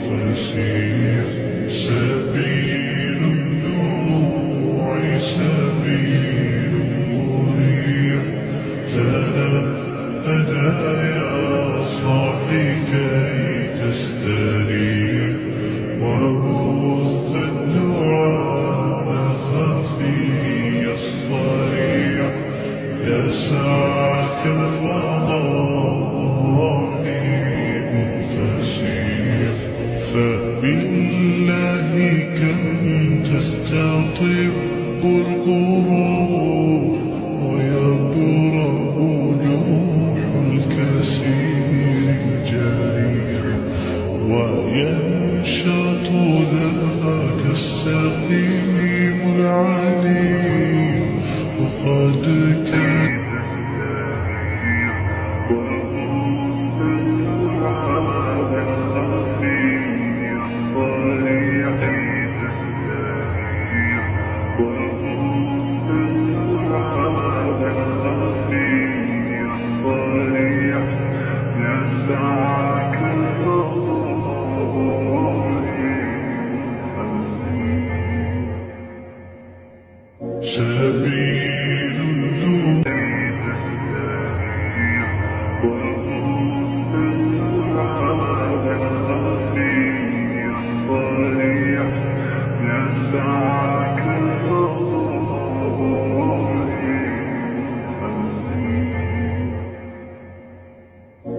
فسيح سبيل الدموع سبيل مريح تنهدى يا صاحي كي تستريح وبث الدعاء الخفي الصريح يسعك الفضاء الرحيم الفسيح فبالله كم تستطب القلوب ويبرأ جروح الكثير الجريح وينشط ذاك السقيم العليم وقد كان سبيل الدموع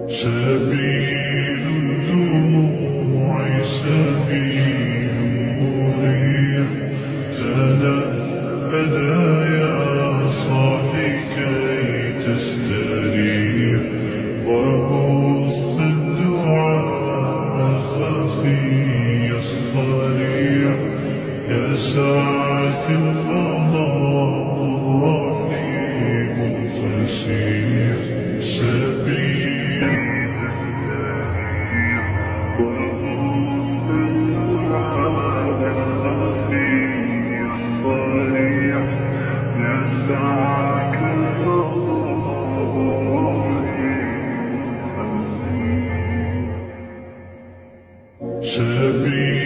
سبيل الدموع سبيل مريح تنهدى يا صاحي كي تستريح وبث الدعاء الخفي الصريح يسعك الفضاء الرحيم الفسيح سبيل سبيل